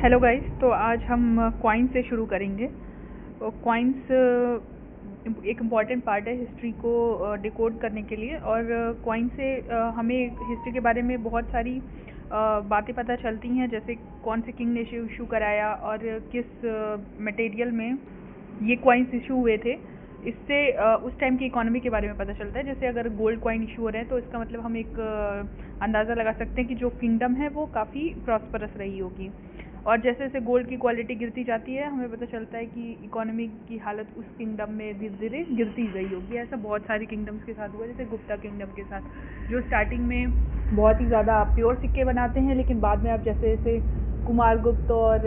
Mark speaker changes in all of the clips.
Speaker 1: Hello guys, तो आज हम कॉइन से शुरू करेंगे। तो कॉइन्स एक इम्पॉर्टेंट पार्ट है हिस्ट्री को डिकोड करने के लिए। और कॉइन से हमें हिस्ट्री के बारे में बहुत सारी बातें पता चलती हैं, जैसे कौन से किंग ने इशू कराया और किस मटेरियल में ये कॉइन्स इशू हुए थे। इससे उस टाइम की इकोनॉमी के बारे में पता चलता है। जैसे अगर गोल्ड कॉइन इशू हो रहे हैं तो इसका मतलब हम एक अंदाज़ा लगा सकते हैं कि जो किंगडम है वो काफ़ी प्रॉस्परस रही होगी। और जैसे जैसे गोल्ड की क्वालिटी गिरती जाती है हमें पता चलता है कि इकोनॉमी की हालत उस किंगडम में धीरे धीरे गिरती गई होगी। ऐसा बहुत सारे किंगडम्स के साथ हुआ, जैसे गुप्ता किंगडम के साथ, जो स्टार्टिंग में बहुत ही ज़्यादा प्योर सिक्के बनाते हैं, लेकिन बाद में आप जैसे जैसे कुमारगुप्त और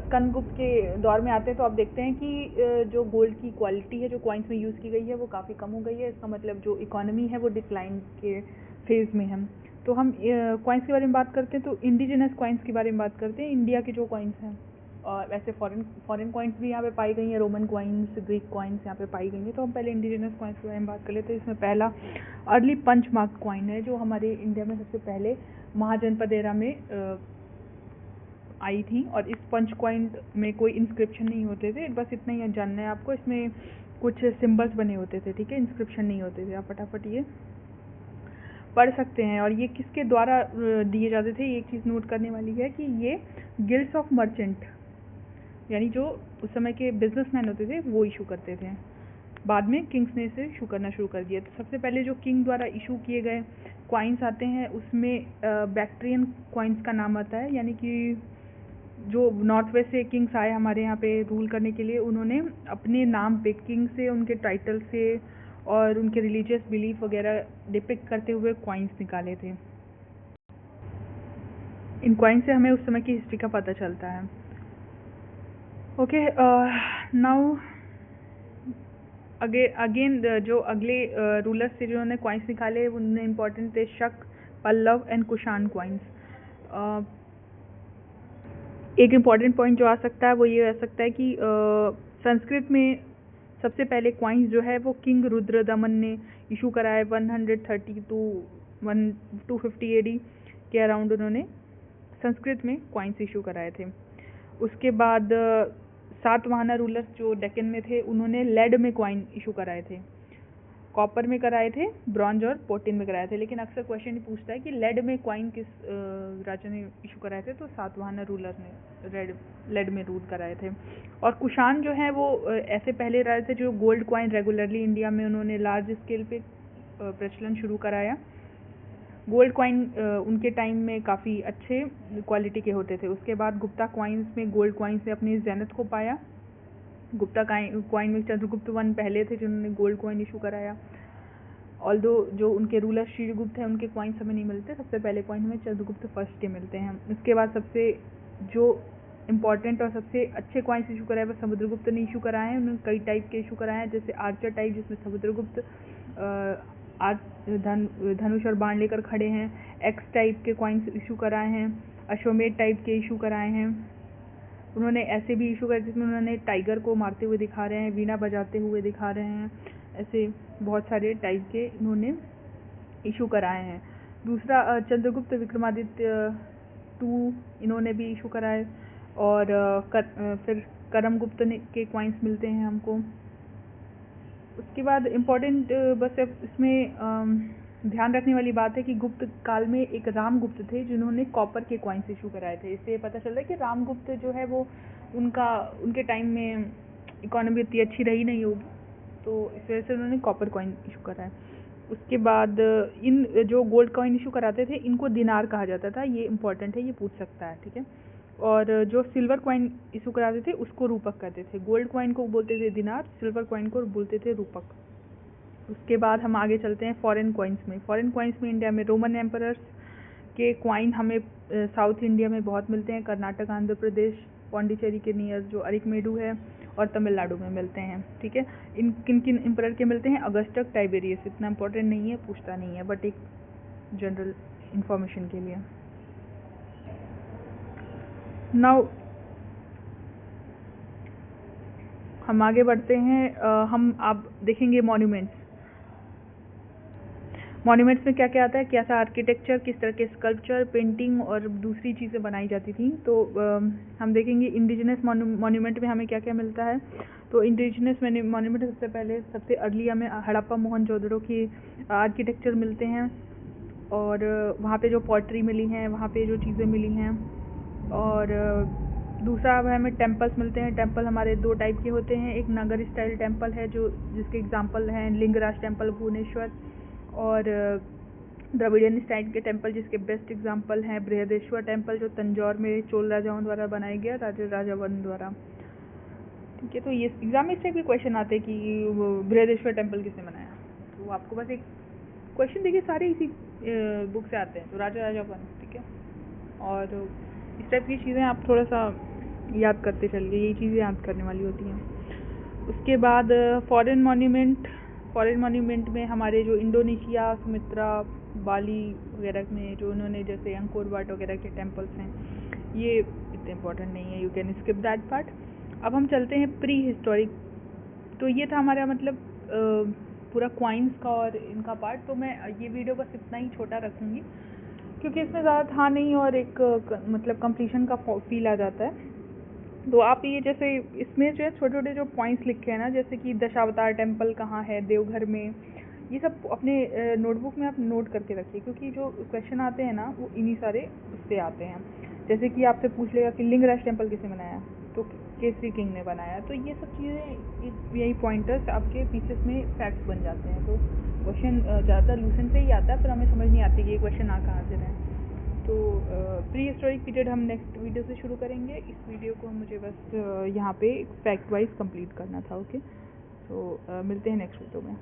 Speaker 1: स्कंदगुप्त के दौर में आते हैं तो आप देखते हैं कि जो गोल्ड की क्वालिटी है जो कॉइन्स में यूज़ की गई है वो काफ़ी कम हो गई है। इसका मतलब जो इकोनॉमी है वो डिक्लाइन के फेज़ में है। तो हम कॉइन्स के बारे में बात करते हैं तो इंडिजिनस कॉइन्स के बारे में बात करते हैं। इंडिया के जो कॉइन्स हैं, और वैसे फॉरेन कॉइन्स भी यहाँ पे पाई गई हैं, रोमन कॉइन्स, ग्रीक कॉइन्स यहाँ पे पाई गई हैं। तो हम पहले इंडिजिनस कॉइन्स के बारे में बात कर लेते हैं। इसमें पहला अर्ली पंच मार्क कॉइन है, जो हमारे इंडिया में सबसे पहले महाजनपद एरा में आई थी। और इस पंच कॉइन में कोई इंस्क्रिप्शन नहीं होते थे, बस इतना ही जानना है आपको। इसमें कुछ सिंबल्स बने होते थे, ठीक है, इंस्क्रिप्शन नहीं होते थे। आप फटाफट ये पढ़ सकते हैं। और ये किसके द्वारा दिए जाते थे, एक चीज़ नोट करने वाली है कि ये गिल्ड्स ऑफ मर्चेंट, यानी जो उस समय के बिजनेसमैन होते थे वो इशू करते थे। बाद में किंग्स ने इसे इशू करना शुरू कर दिया। तो सबसे पहले जो किंग द्वारा इशू किए गए कॉइन्स आते हैं उसमें बैक्ट्रियन कॉइन्स का नाम आता है, यानी कि जो नॉर्थ वेस्ट से किंग्स आए हमारे यहाँ पे रूल करने के लिए, उन्होंने अपने नाम पे किंग से, उनके टाइटल से और उनके रिलीजियस बिलीफ वगैरह डिपिक्ट करते हुए कॉइन्स निकाले थे। इन कॉइन्स से हमें उस समय की हिस्ट्री का पता चलता है। ओके, नाउ अगेन जो अगले रूलर्स थे जिन्होंने कॉइन्स निकाले, उनमें इम्पोर्टेंट थे शक, पल्लव एंड कुषाण कॉइन्स। एक इम्पॉर्टेंट पॉइंट जो आ सकता है वो ये आ सकता है कि संस्कृत में सबसे पहले कॉइन्स जो है वो किंग रुद्रदमन ने इशू कराए 130 टू 250 एडी के अराउंड। उन्होंने संस्कृत में कॉइन्स इशू कराए थे। उसके बाद सातवाहना रूलर्स जो डेक्कन में थे उन्होंने लेड में कॉइन इशू कराए थे, कॉपर में कराए थे, ब्रॉन्ज और पोटिन में कराए थे। लेकिन अक्सर क्वेश्चन पूछता है कि लेड में कॉइन किस राजा ने इशू कराए थे, तो सातवाहना रूलर ने लेड में रूल कराए थे। और कुषाण जो है वो ऐसे पहले राजा थे जो गोल्ड कॉइन रेगुलरली इंडिया में उन्होंने लार्ज स्केल पे प्रचलन शुरू कराया। गोल्ड कॉइन उनके टाइम में काफ़ी अच्छे क्वालिटी के होते थे। उसके बाद गुप्ता कॉइन्स में गोल्ड कॉइन्स ने अपनी ज़ैनत को पाया। गुप्ता कॉइन में चंद्रगुप्त वन पहले थे जिन्होंने गोल्ड कॉइन इशू कराया। ऑल्दो जो उनके रूलर श्रीगुप्त हैं उनके कॉइन्स हमें नहीं मिलते, सबसे पहले कॉइन हमें चंद्रगुप्त फर्स्ट के मिलते हैं। उसके बाद सबसे जो इम्पॉर्टेंट और सबसे अच्छे कॉइन्स इशू कराए वो समुद्रगुप्त ने इशू कराए हैं। उन्होंने कई टाइप के इशू कराए हैं, जैसे आर्चर टाइप जिसमें समुद्रगुप्त धनुष और बाण लेकर खड़े हैं, एक्स टाइप के कॉइन्स इशू कराए हैं, अश्वमेध टाइप के इशू कराए हैं। उन्होंने ऐसे भी इशू कराए जिसमें उन्होंने टाइगर को मारते हुए दिखा रहे हैं, वीणा बजाते हुए दिखा रहे हैं। ऐसे बहुत सारे टाइप के इन्होंने इशू कराए हैं। दूसरा चंद्रगुप्त विक्रमादित्य 2 इन्होंने भी इशू कराए। और फिर करमगुप्त के कॉइन्स मिलते हैं हमको। उसके बाद इम्पोर्टेंट बस इसमें ध्यान रखने वाली बात है कि गुप्त काल में एक रामगुप्त थे जिन्होंने कॉपर के कॉइन्स इशू कराए थे। इससे पता चल रहा है कि रामगुप्त जो है वो उनके टाइम में इकोनॉमी इतनी अच्छी रही नहीं होगी, तो इस वजह से उन्होंने कॉपर कॉइन इशू कराए। उसके बाद इन जो गोल्ड कॉइन इशू कराते थे इनको दिनार कहा जाता था। ये इम्पोर्टेंट है, ये पूछ सकता है, ठीक है। और जो सिल्वर कॉइन इशू कराते थे उसको रूपक कहते थे। गोल्ड कॉइन को बोलते थे दिनार, सिल्वर कॉइन को बोलते थे रूपक। उसके बाद हम आगे चलते हैं फॉरेन कॉइन्स में। फॉरेन कॉइन्स में इंडिया में रोमन एम्परर्स के कॉइन हमें साउथ इंडिया में बहुत मिलते हैं। कर्नाटक, आंध्र प्रदेश, पौंडीचेरी के नियर जो अरिकमेडू है और तमिलनाडु में मिलते हैं, ठीक है। इन किन किन एम्परर के मिलते हैं? Augustus, Tiberius. इतना इंपॉर्टेंट नहीं है, पूछता नहीं है, बट एक जनरल इंफॉर्मेशन के लिए। नाउ हम आगे बढ़ते हैं। हम आप देखेंगे मॉन्यूमेंट्स। मॉन्यूमेंट्स में क्या क्या आता है, कैसा आर्किटेक्चर, किस तरह के स्कल्पचर, पेंटिंग और दूसरी चीज़ें बनाई जाती थी। तो हम देखेंगे इंडिजिनस मॉन्यूमेंट में हमें क्या क्या मिलता है। तो इंडिजिनस मॉन्यूमेंट सबसे पहले सबसे अर्ली हमें हड़प्पा मोहनजोदड़ो की आर्किटेक्चर मिलते हैं, और वहाँ पे जो पॉटरी मिली हैं, वहाँ पे जो चीज़ें मिली हैं। और दूसरा अब हमें टेम्पल्स मिलते हैं। टेम्पल हमारे 2 टाइप के होते हैं, एक नगर स्टाइल टेम्पल है जो जिसके एग्जांपल हैं लिंगराज टेम्पल भुवनेश्वर, और द्रविडियन स्टाइल के टेम्पल जिसके बेस्ट एग्जांपल हैं बृहदेश्वर टेम्पल जो तंजौर में चोल राजाओं द्वारा बनाया गया, राजा वन द्वारा। ठीक है, तो ये एग्जाम में इस टाइप के क्वेश्चन आते हैं कि बृहदेश्वर टेम्पल किसने बनाया, तो आपको बस एक क्वेश्चन देखिए सारे इसी बुक से आते हैं, तो राजा वन। ठीक है, और इस टाइप की चीज़ें आप थोड़ा सा याद करते चलिए, यही चीज़ें याद करने वाली होती हैं। उसके बाद फॉरेन मॉन्यूमेंट में हमारे जो इंडोनेशिया, सुमित्रा, बाली वगैरह में जो उन्होंने जैसे अंकोर वाट वगैरह के टेम्पल्स हैं, ये इतने इम्पोर्टेंट नहीं है, you can skip that part. अब हम चलते हैं प्री हिस्टोरिक। तो ये था हमारा मतलब पूरा क्वाइंस का और इनका पार्ट। तो मैं ये वीडियो बस इतना ही छोटा रखूँगी क्योंकि इसमें ज़्यादा था नहीं, और एक मतलब कंप्लीशन का फील आ जाता है। तो आप ये जैसे इसमें जो है छोटे छोटे जो पॉइंट्स लिखे हैं ना, जैसे कि दशावतार टेम्पल कहाँ है, देवघर में, ये सब अपने नोटबुक में आप नोट करके रखिए, क्योंकि जो क्वेश्चन आते हैं ना वो इन्हीं सारे उससे आते हैं। जैसे कि आपसे पूछ लेगा कि लिंगराज टेम्पल किसने बनाया, तो केसरी किंग ने बनाया। तो ये सब चीज़ें, यही पॉइंटर्स आपके पीसेस में फैक्ट्स बन जाते हैं। तो क्वेश्चन ज़्यादातर लूसेंट से ही आता है, पर हमें समझ नहीं आती कि ये क्वेश्चन आ कहाँ से रहे। तो प्री हिस्टोरिक पीरियड हम नेक्स्ट वीडियो से शुरू करेंगे। इस वीडियो को मुझे बस यहाँ पे फैक्ट वाइज कंप्लीट करना था। ओके, तो मिलते हैं नेक्स्ट वीडियो में।